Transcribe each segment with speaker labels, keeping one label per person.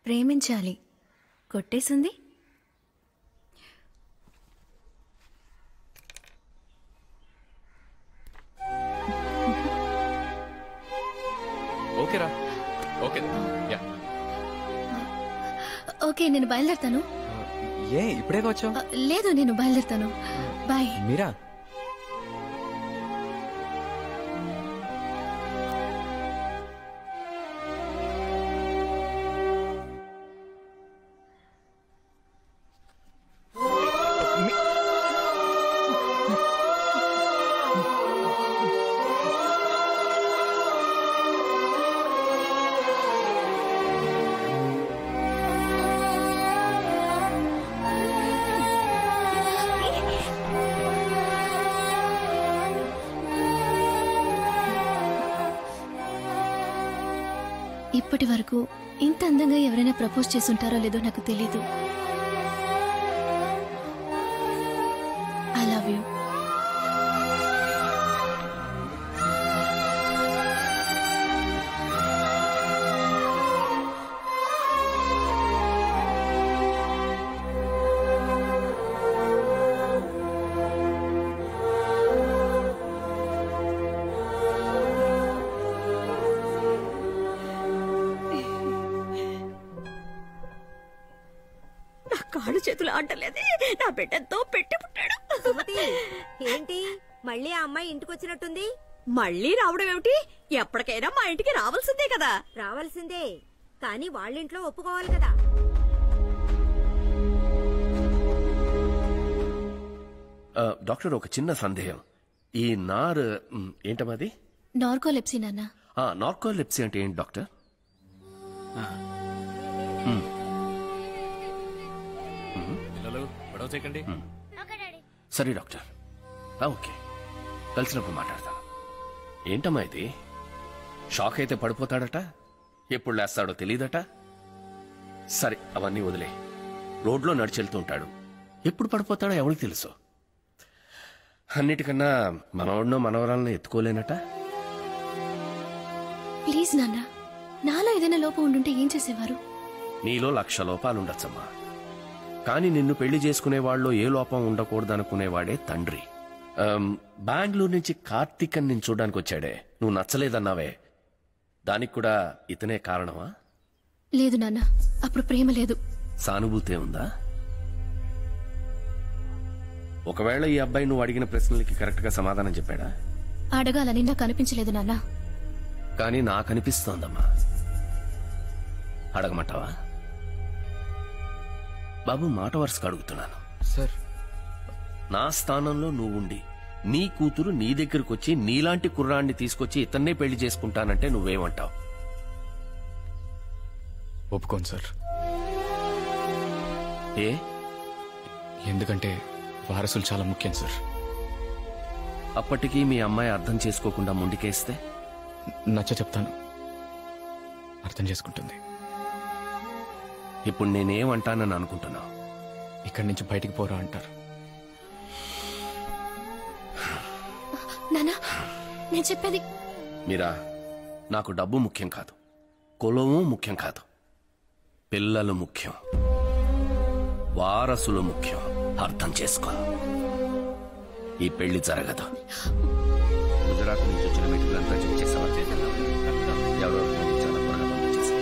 Speaker 1: ప్రేమించాలి. కొట్టేసింది.
Speaker 2: ఓకేరా? ఓకే. యా.
Speaker 1: ఓకే, నేను బయలుదేరుతాను.
Speaker 2: ఏ ఇప్పుడే వచ్చావు?
Speaker 1: లేదు, నేను బయలుదేరుతాను. బాయ్.
Speaker 2: మీరా?
Speaker 1: ఇప్పటి వరకు ఇంత అందంగా ఎవరైనా ప్రపోజ్ చేసుంటారో లేదో నాకు తెలీదు. I love you.
Speaker 3: కాళ్ళు చేతులు ఆడలేదే, నా బిడ్డతో పెట్టి పుట్టాడు.
Speaker 4: ఏంటి మళ్ళీ ఆ అమ్మాయి ఇంటికి వచ్చినట్టుంది?
Speaker 3: మళ్ళీ రావడం ఏమిటి? ఎప్పటికైనా మా ఇంటికి రావాల్సిందే కదా.
Speaker 4: రావాల్సిందే, కానీ వాళ్ళింట్లో ఒప్పుకోవాలి కదా.
Speaker 5: డాక్టర్, ఒక చిన్న సందేహం. ఈ నార్ ఏంటమ్మది?
Speaker 1: నార్కోలెప్సీ నాన్న.
Speaker 5: నార్కోలెప్సీ అంటే ఏంటి డాక్టర్? సరే డాక్టర్, ఓకే, కలిసినప్పుడు మాట్లాడతాను. ఏంటమ్మా ఇది? షాక్ అయితే పడిపోతాడట, ఎప్పుడు లేస్తాడో తెలియదట. సరే, అవన్నీ వదిలే. రోడ్లో నడిచెళ్తూ ఉంటాడు, ఎప్పుడు పడిపోతాడో ఎవరికి తెలుసు. అన్నిటికన్నా మనవాడినో మనవరాలను ఎత్తుకోలేనట.
Speaker 1: ప్లీజ్ నాన్న, నాలో ఏదైనా లోపం ఉండుంటే ఏం చేసేవారు?
Speaker 5: నీలో 1,00,000 లోపాలుండొచ్చమ్మా, కానీ నిన్ను పెళ్లి చేసుకునేవాళ్ళలో ఏ లోపం ఉండకూడదనుకునేవాడే తండ్రి. బెంగళూరు నుంచి కార్తీక్ అని నేను చూడడానికి వచ్చాడే, నువ్వు నచ్చలేదన్నావే, దానికి కూడా ఇతనే కారణమా?
Speaker 1: లేదు నాన్న, అప్పుడు ప్రేమ లేదు,
Speaker 5: సానుభూతే ఉందా? ఒకవేళ ఈ అబ్బాయి నువ్వు అడిగిన ప్రశ్నలకి కరెక్ట్ గా సమాధానం చెప్పాడా?
Speaker 1: అడగాలని నాకు అనిపించలేదు నాన్న.
Speaker 5: కానీ నాకు అనిపిస్తోందమ్మా. అడగమంటావా? బాబు, మాట వరుసగా అడుగుతున్నాను.
Speaker 2: సార్,
Speaker 5: నా స్థానంలో నువ్వుండి నీ కూతురు నీ దగ్గరకు వచ్చి నీలాంటి కుర్రాన్ని తీసుకొచ్చి ఇతన్నే పెళ్లి చేసుకుంటానంటే నువ్వేమంటావు?
Speaker 2: ఒప్పుకోను సార్.
Speaker 5: ఏ?
Speaker 2: ఎందుకంటే వారసులు చాలా ముఖ్యం సార్.
Speaker 5: అప్పటికీ మీ అమ్మాయి అర్థం చేసుకోకుండా ముందుకేస్తే?
Speaker 2: నచ్చ చెప్తాను, అర్థం చేసుకుంటుంది.
Speaker 5: ఇప్పుడు నేనేమంటానని అనుకుంటున్నావు?
Speaker 2: ఇక్కడి నుంచి బయటికి పోరా అంటారు.
Speaker 1: నానా, నేను చెప్పేది.
Speaker 5: మీరా, నాకు డబ్బు ముఖ్యం కాదు, కులము ముఖ్యం కాదు, పిల్లలు ముఖ్యం, వారసులు ముఖ్యం. అర్థం చేసుకో. ఈ పెళ్లి జరగదు. గుజరాత్ నుంచి వచ్చిన మెటీరియల్ చెక్ చేసావా? ఎవరో చాలా త్వరగా పంపించేసి.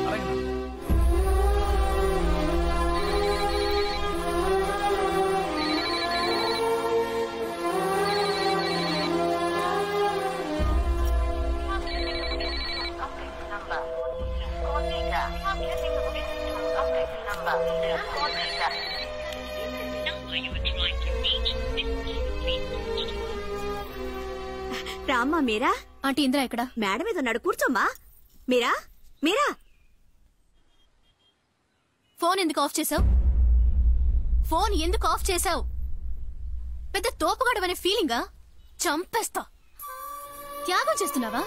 Speaker 3: రామ్మా మీరా.
Speaker 1: ఆంటీ ఇంద్ర ఎక్కడ?
Speaker 3: మేడం మీద ఉన్నాడు, కూర్చోమ్మా. మీరా, మీరా.
Speaker 1: ఫోన్ ఎందుకు ఆఫ్ చేసావు? ఫోన్ ఎందుకు ఆఫ్ చేసావు? పెద్ద తోపుగాడవనే ఫీలింగా? చంపేస్తా. త్యాగం చేస్తున్నావా?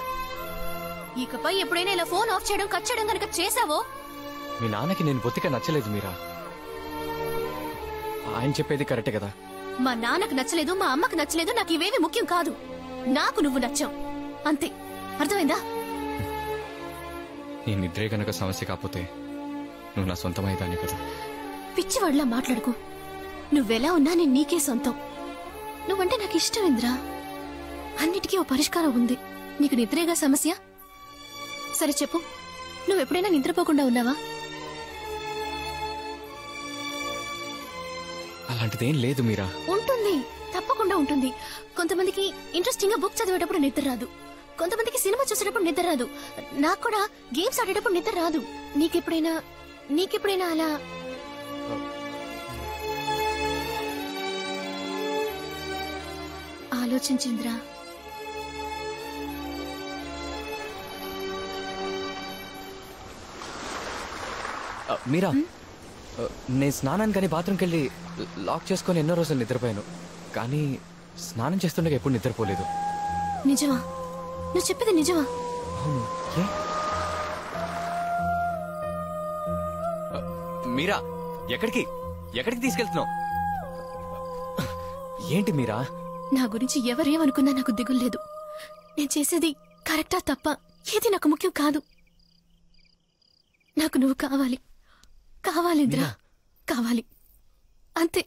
Speaker 1: ఇకపై ఎప్పుడైనా ఇలా ఫోన్ ఆఫ్ చేయడం, కట్ చేయడం కనుక చేసావో?
Speaker 2: మీ నాన్నకి నేను బొత్తిగా నచ్చలేదు మీరా. ఆయన చెప్పేది కరెక్టే కదా.
Speaker 1: మా నాన్నకు నచ్చలేదు, మా అమ్మకు నచ్చలేదు, నాకు ఇవేవి ముఖ్యం కాదు. నాకు నువ్వు నచ్చావు, అంతే. అర్థమైందా?
Speaker 2: నీ నిద్రే కనుక సమస్య కాకపోతే నువ్వు నా సొంతమైదాన్ని కదా.
Speaker 1: పిచ్చివాడిలా మాట్లాడుకో. నువ్వెలా ఉన్నా నేను నీకే సొంతం. నువ్వంటే నాకు ఇష్టం ఇంద్రా. అన్నిటికీ ఓ పరిష్కారం ఉంది. నీకు నిద్రేగా సమస్య? సరే చెప్పు, నువ్వెప్పుడైనా నిద్రపోకుండా ఉన్నావా?
Speaker 2: అలాంటిదేం లేదు మీరా.
Speaker 1: ఉంటుంది, తప్పకుండా ఉంటుంది. కొంతమందికి ఇంట్రెస్టింగ్ గా బుక్ చదివేటప్పుడు నిద్ర రాదు, కొంతమందికి సినిమా చూసేటప్పుడు నిద్ర రాదు. నాకు కూడా గేమ్స్ ఆడేటప్పుడు నిద్ర రాదు. నీకెప్పుడైనా అలా? ఆలోచించింద్రా.
Speaker 2: మీరా, నేను స్నానానికి కానీ బాత్రూమ్కి వెళ్ళి లాక్ చేసుకొని ఎన్నో రోజులు నిద్రపోయాను, కానీ స్నానం చేస్తుండగా ఎప్పుడు నిద్రపోలేదు.
Speaker 1: నిజమా? నువ్వు చెప్పేది నిజమా?
Speaker 2: మీరా, ఎక్కడికి తీసుకెళ్తున్నావు? ఏంటి మీరా?
Speaker 1: నా గురించి ఎవరేమనుకున్నా నాకు దిగులేదు. నేను చేసేది కరెక్టా తప్ప ఏది నాకు ముఖ్యం కాదు. నాకు నువ్వు కావాలి, కావాలింద్రా, కావాలి, అంతే.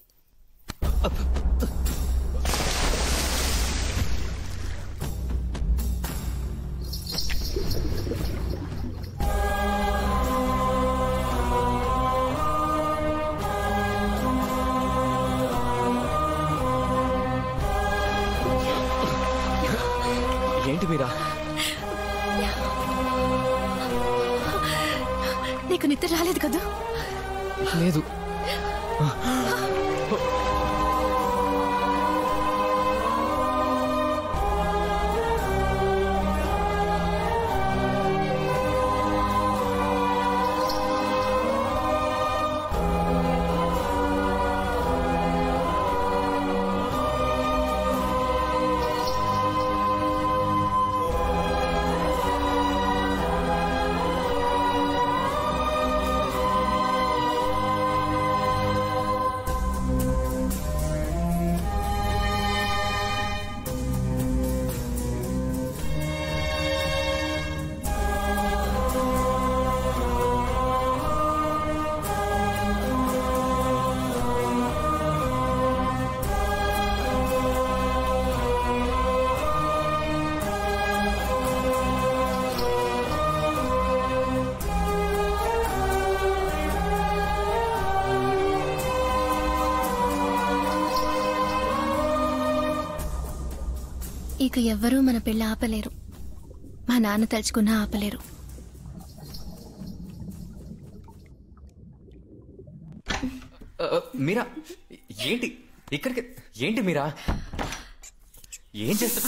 Speaker 2: ఏంటి మీరా?
Speaker 1: నీకు నిద్ర రాలేదు కదా?
Speaker 2: లేదు.
Speaker 1: ఇక ఎవ్వరూ మన పెళ్లి ఆపలేరు. మా నాన్న తలుచుకున్నా ఆపలేరు.
Speaker 2: మీరా, ఏంటి మీరా? ఏం చేస్తా?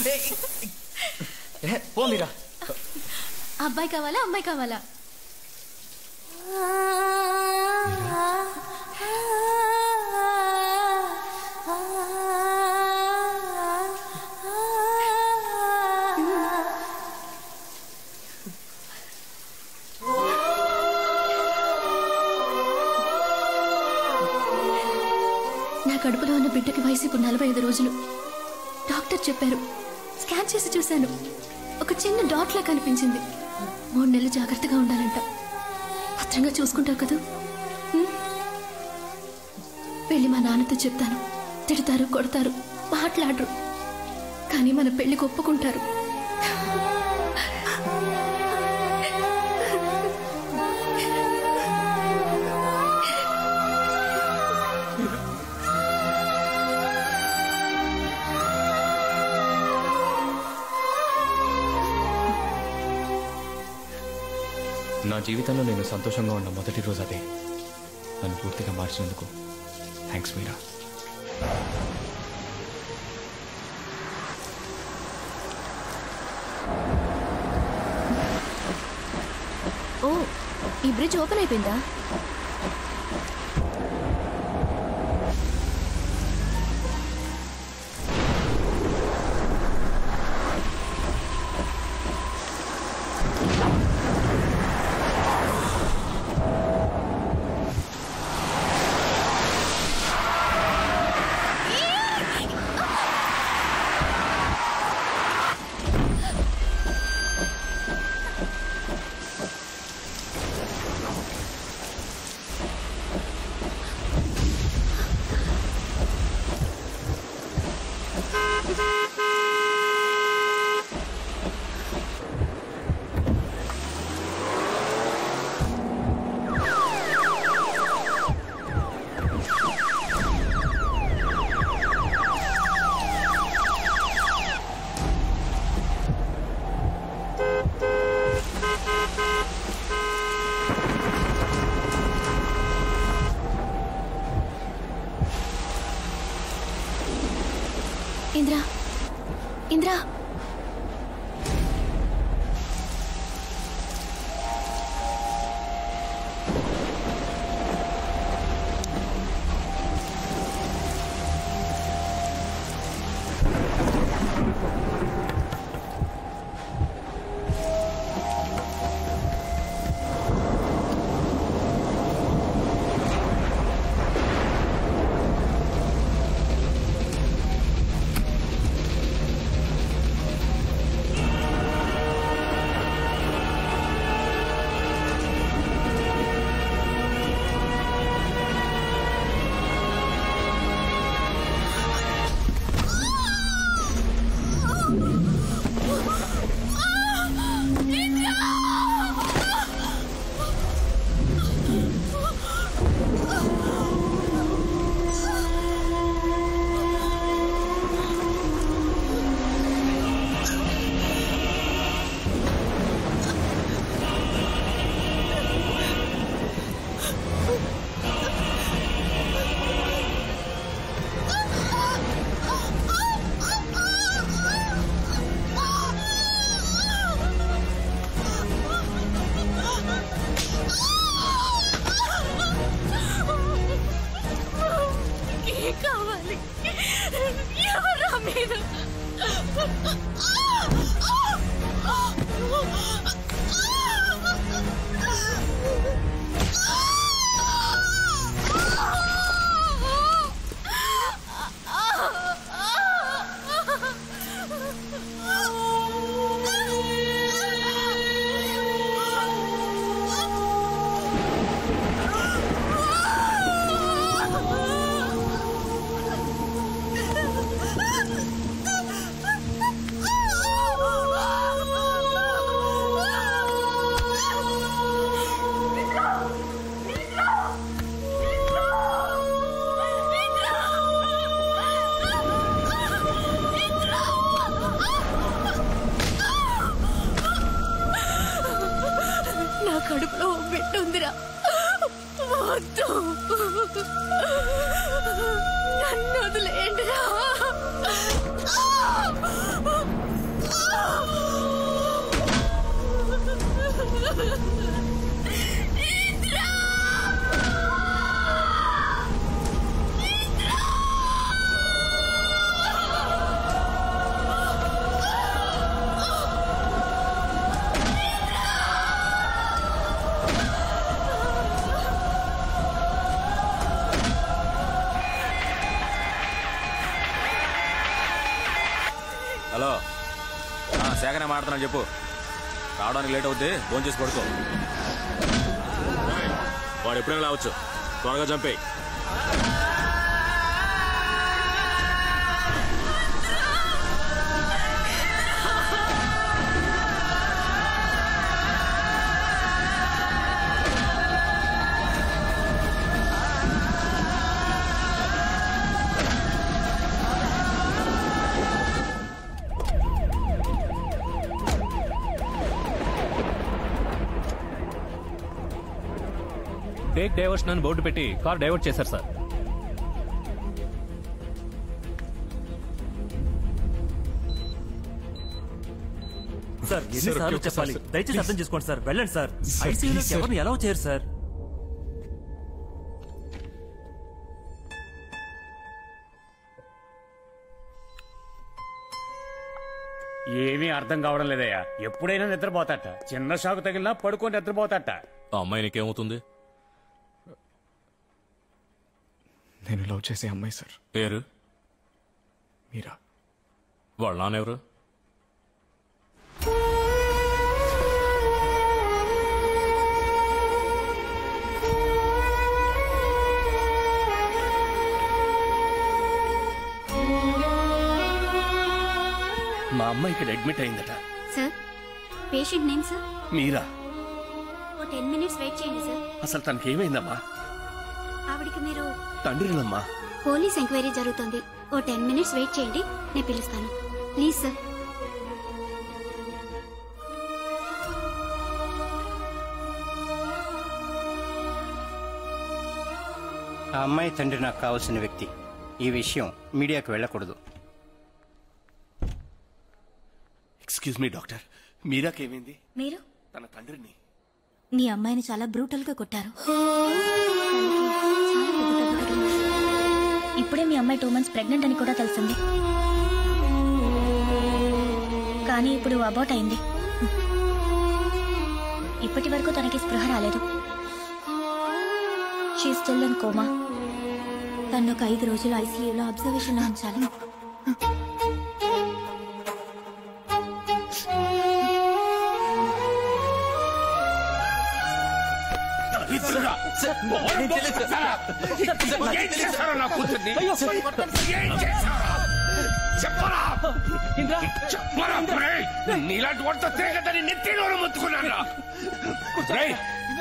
Speaker 2: పో మీరా.
Speaker 1: అబ్బాయి కావాలా, అమ్మాయి కావాలా? నా కడుపులో ఉన్న బిడ్డకి వయసు ఇప్పుడు 45 రోజులు. డాక్టర్ చెప్పారు. స్కాన్ చేసి చూశాను. ఒక చిన్న డాట్ లా కనిపించింది. 3 నెలలు జాగ్రత్తగా ఉండాలంట. భద్రంగా చూసుకుంటావు కదా? వెళ్ళి మా నాన్నతో చెప్తాను. తిడతారు, కొడతారు, మాట్లాడరు, కానీ మన పెళ్లికి ఒప్పుకుంటారు.
Speaker 2: నా జీవితంలో నేను సంతోషంగా ఉన్న మొదటి రోజు అదే. నన్ను పూర్తిగా మార్చినందుకు థ్యాంక్స్ మీరా.
Speaker 1: ఓ, ఈ బ్రిడ్జ్ ఓపెన్ అయిపోయిందా? ఇంద్ర కావాలి ఎవరా మీరు కడుపులో బిడ్డ ఉందిరా వద్దు నన్ను వదిలేయండిరా
Speaker 6: హలో సేకరణ మాడుతున్నాను చెప్పు రావడానికి లేట్ అవుద్ది ఫోన్ చేసి పడుకో వాడు ఎప్పుడైనా రావచ్చు త్వరగా చంపేయి
Speaker 7: టేక్ డైవర్షన్ అని బోర్డు పెట్టి కార్ డైవర్ట్ చేశారు సార్.
Speaker 8: సార్ ఎన్నిసార్లు చెప్పాలి, దయచేసి అర్థం చేసుకోండి సార్. వెళ్ళండి సార్. ఐసీయూలో ఎవరిని ఎలా చేయరు సార్.
Speaker 9: ఏమీ అర్థం కావడం లేదయ్యా. ఎప్పుడైనా నిద్రపోతాట, చిన్న షాకు తగిలినా పడుకొని నిద్రపోతాట.
Speaker 6: ఆ అమ్మాయి నీకేమవుతుంది?
Speaker 2: నేను లవ్ చేసే అమ్మాయి సార్.
Speaker 6: పేరు?
Speaker 2: మీరా.
Speaker 6: వాళ్ళ నాన్నెవరు?
Speaker 5: మా అమ్మ ఇక్కడ అడ్మిట్ అయిందట.
Speaker 1: Sir patient name sir?
Speaker 5: Meera.
Speaker 1: ఓ 10 minutes వెయిట్ చేయండి సార్.
Speaker 5: అసలు తనకేమైందమ్మా?
Speaker 1: ఆవిడికి మీరు
Speaker 5: తండ్రినమ్మా.
Speaker 1: పోలీస్ ఎంక్వైరీ జరుగుతుంది. ఓ 10 minutes వెయిట్ చేయండి, నేను పిలుస్తాను. Please sir.
Speaker 10: ఆ అమ్మాయి తండ్రి నాకు కావాల్సిన వ్యక్తి. ఈ విషయం మీడియాకు వెళ్ళకూడదు.
Speaker 5: ఎక్స్క్యూజ్ మీ డాక్టర్, మీరాకేమైంది?
Speaker 11: మీరు
Speaker 5: తన తండ్రిని
Speaker 11: నీ అమ్మాయిని చాలా బ్రూటల్ గా కొట్టారు. ఇప్పుడే మీ అమ్మాయి 2 months ప్రెగ్నెంట్ అని కూడా తెలిసింది. కానీ ఇప్పుడు అబౌట్ అయింది. ఇప్పటి వరకు తనకి స్పృహ రాలేదు. She still in coma. తను ఒక 5 రోజులు ఐసీయూలో అబ్జర్వేషన్ లో ఉంచాలి.
Speaker 5: నీలాంటి వాటితో తిరగదని నెత్తిలోనే మొత్తుకున్నాను.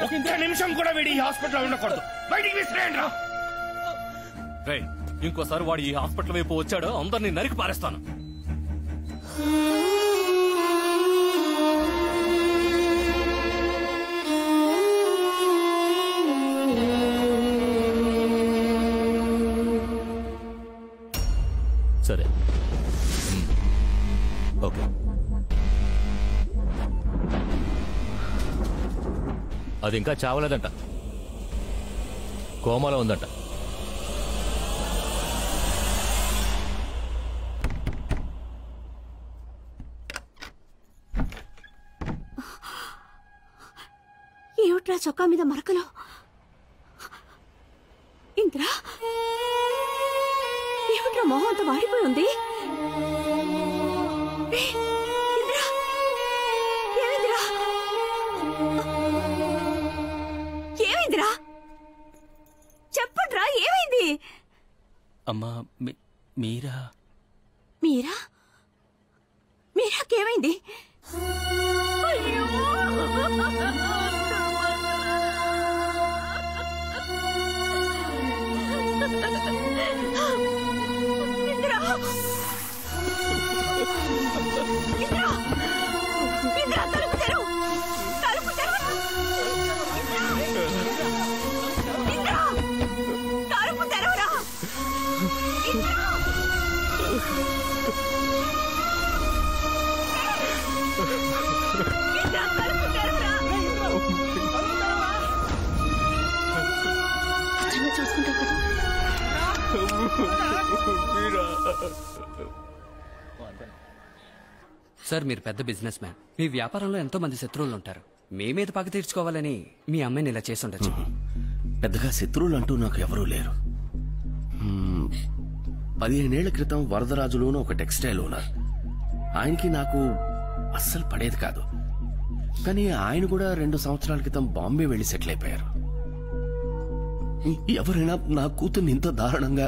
Speaker 5: ఒక్క నిమిషం కూడా వీడి ఈ హాస్పిటల్లో ఉండకూడదు. బయటికి విసిరేయండి రా.
Speaker 7: ఇంకోసారి వాడు ఈ హాస్పిటల్ వైపు వచ్చాడో అందరినీ నరికి పారేస్తాను. సరే, ఓకే. అది ఇంకా చావలేదంట, కోమాలో ఉందంట.
Speaker 3: ఏమిట్రా చొక్కా మీద మరకలు? ఇంద్రా, ఏమిట్రా మొహం అంతా వాడిపోయి ఉంది? ఇంద్రా, ఏమిందిరా? ఏమైందిరా? చెప్పండ్రా, ఏమైంది?
Speaker 10: అమ్మా మీరా
Speaker 3: మీరా? మీరాకేమైంది? అయ్యో! చూసుకుంటా కదా.
Speaker 12: సార్, మీరు పెద్ద బిజినెస్ మ్యాన్. మీ వ్యాపారంలో ఎంతో మంది శత్రువులు ఉంటారు. మీ మీద పగ తీర్చుకోవాలని మీ అమ్మాయిని ఇలా చేసి ఉండొచ్చు.
Speaker 5: పెద్దగా శత్రువులు అంటూ నాకు ఎవరూ లేరు. 15 ఏళ్ల క్రితం వరదరాజులోనూ ఒక టెక్స్టైల్ ఓనర్. ఆయనకి నాకు అస్సలు పడేది కాదు. కానీ ఆయన కూడా 2 సంవత్సరాల క్రితం బాంబే వెళ్లి సెటిల్ అయిపోయారు. ఎవరైనా నా కూతుర్ని ఇంత దారుణంగా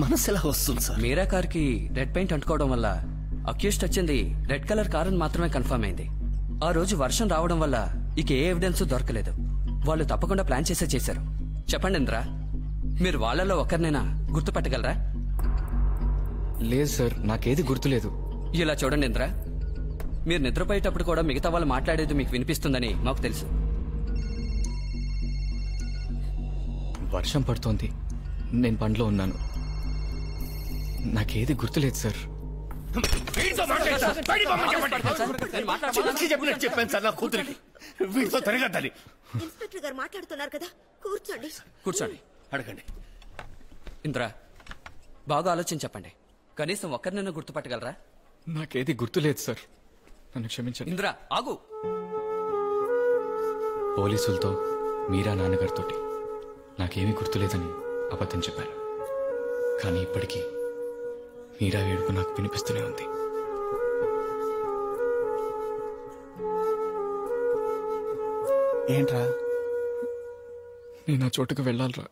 Speaker 5: మనసు ఎలా వస్తుంది సార్?
Speaker 12: మీరా కార్కి రెడ్ పెయింట్ అంటుకోవడం వల్ల అక్యూస్ట్ వచ్చింది రెడ్ కలర్ కార్ అని మాత్రమే కన్ఫర్మ్ అయింది. ఆ రోజు వర్షం రావడం వల్ల ఇక ఏ ఎవిడెన్స్ దొరకలేదు. వాళ్ళు తప్పకుండా ప్లాన్ చేసే చేశారు. చెప్పండి ఇంద్రా, మీరు వాళ్ళలో ఒకరినైనా గుర్తుపట్టగలరా?
Speaker 2: లేదు సార్, నాకేది గుర్తులేదు.
Speaker 12: ఇలా చూడండి ఇంద్రా, మీరు నిద్రపోయేటప్పుడు కూడా మిగతా వాళ్ళు మాట్లాడేది మీకు వినిపిస్తుందని మాకు తెలుసు.
Speaker 2: వర్షం పడుతోంది, నేను పనిలో ఉన్నాను. నాకేది గుర్తులేదు సార్.
Speaker 5: చెప్పాను సార్ నా కూతురికి వీటితో తిరగద్దని.
Speaker 4: ఇన్స్పెక్టర్ గారు మాట్లాడుతున్నారు కదా, కూర్చోండి.
Speaker 12: కూర్చోండి,
Speaker 5: అడగండి.
Speaker 12: ఇంద్రా, బాగా ఆలోచించి చెప్పండి. కనీసం ఒక్కరినైనా గుర్తుపట్టగలరా?
Speaker 2: నాకేది గుర్తులేదు సార్, నన్ను క్షమించండి.
Speaker 12: ఇంద్రా ఆగు.
Speaker 2: పోలీసులతో మీరా నాన్నగారితోటి నాకేమీ గుర్తులేదని అబద్ధం చెప్పాను. కానీ ఇప్పటికీ మీరా ఏడుపు నాకు వినిపిస్తూనే ఉంది.
Speaker 10: ఏంట్రా?
Speaker 2: నేను ఆ చోటుకు వెళ్ళాలరా.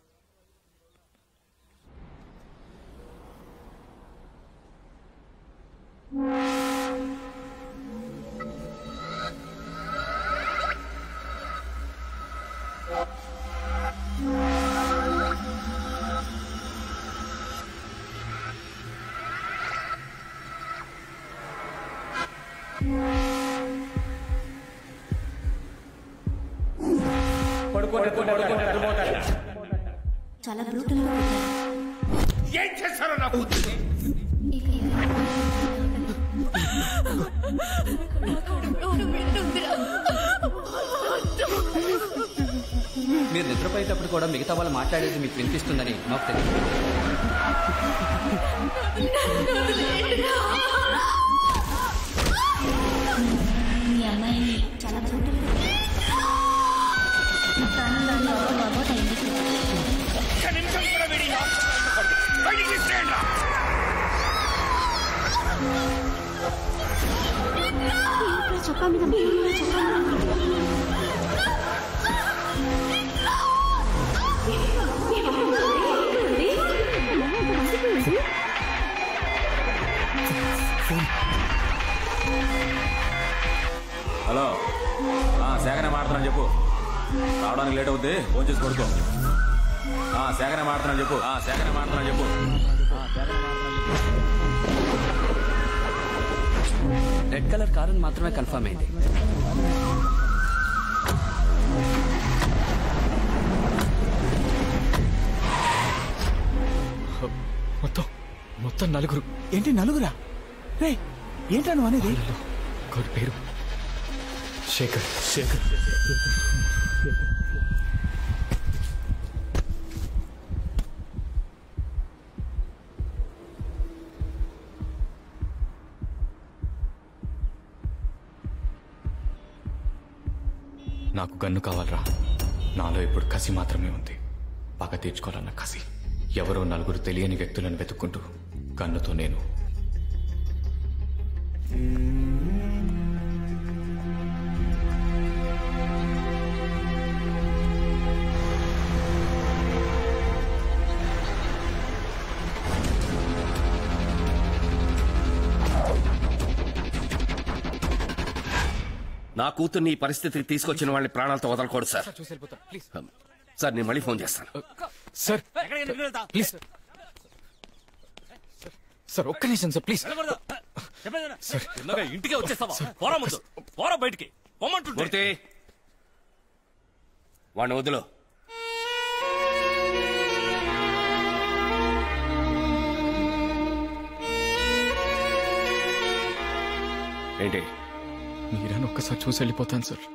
Speaker 11: చాలా బ్రూటల్ గా
Speaker 5: ఏం చేస్తారో నాకు
Speaker 12: మీరు నిద్రపోయేటప్పుడు కూడా మిగతా వాళ్ళు మాట్లాడేది మీకు వినిపిస్తుందని నాకు తెలియదు.
Speaker 11: మీ అమ్మాయిని చాలా బ్రూటల్ చొక్కా మీద
Speaker 6: హలో సేకరణ మాడుతున్నాను చెప్పు. రావడానికి లేట్ అవుద్ది, ఫోన్ చేసి కొడుకో. సేకరణ మాడుతున్నాను చెప్పు. సేకరణ మాడుతున్నాను చెప్పు.
Speaker 12: రెడ్ కలర్ కార్ అని మాత్రమే కన్ఫర్మ్ అయింది.
Speaker 2: మొత్తం నలుగురు.
Speaker 13: ఏంటి నలుగురా? రే ఏంటా నువ్వు అనేది?
Speaker 2: కోడి పేరు శేఖర్. నాకు గన్ను కావాలరా. నాలో ఇప్పుడు కసి మాత్రమే ఉంది. పగ తీర్చుకోవాలన్న కసి. ఎవరో నలుగురు తెలియని వ్యక్తులను వెతుక్కుంటూ గన్నుతో నేను
Speaker 5: నా కూతుర్ని ఈ పరిస్థితికి తీసుకొచ్చిన వాళ్ళని ప్రాణాలతో వదలకూడదు సార్. సార్ నేను మళ్ళీ ఫోన్ చేస్తాను.
Speaker 2: సార్ ప్లీజ్ సార్, ఒక్క నిమిషం సార్ ప్లీజ్.
Speaker 7: ఇంటికే వచ్చేస్తావా? పోరా ముందు, పోరా బయటికి పొమ్మంటుంటే.
Speaker 5: వాడిని వదిలో. ఏంటి?
Speaker 2: మీరని ఒక్కసారి చూసి వెళ్ళిపోతాను సార్.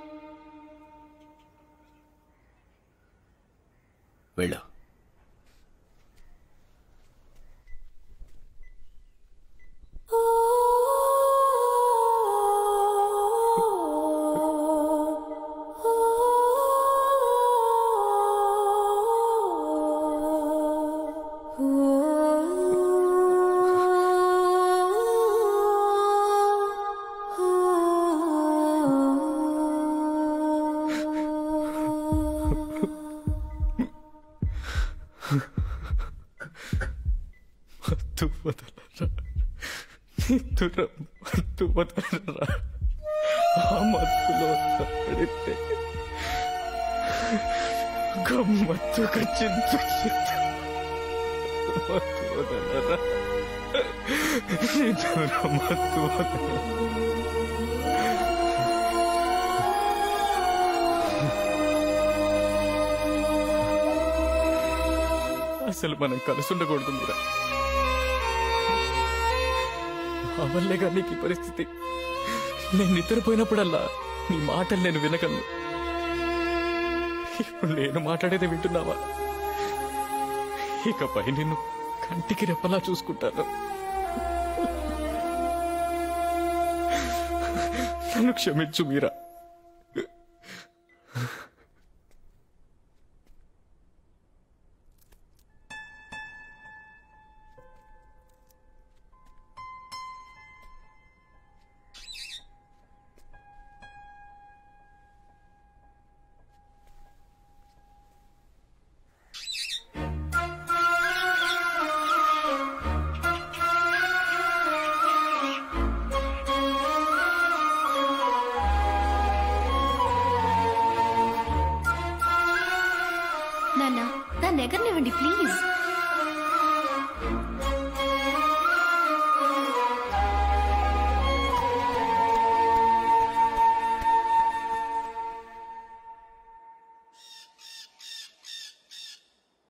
Speaker 5: వెళ్ళు.
Speaker 2: గమ్మత్తుగా చింత అసలు మనం కలిసి ఉండకూడదు మీరా. అవల్లేగా నీకు ఈ పరిస్థితి. నేను నిద్రపోయినప్పుడల్లా నీ మాటలు నేను వినగలను. ఇప్పుడు నేను మాట్లాడేది వింటున్నావా? ఇకపై నిన్ను కంటికి రెప్పలా చూసుకుంటాను. నన్ను క్షమించు మీరా.
Speaker 1: నాన్న, నా దగ్గరనివ్వండి ప్లీజ్.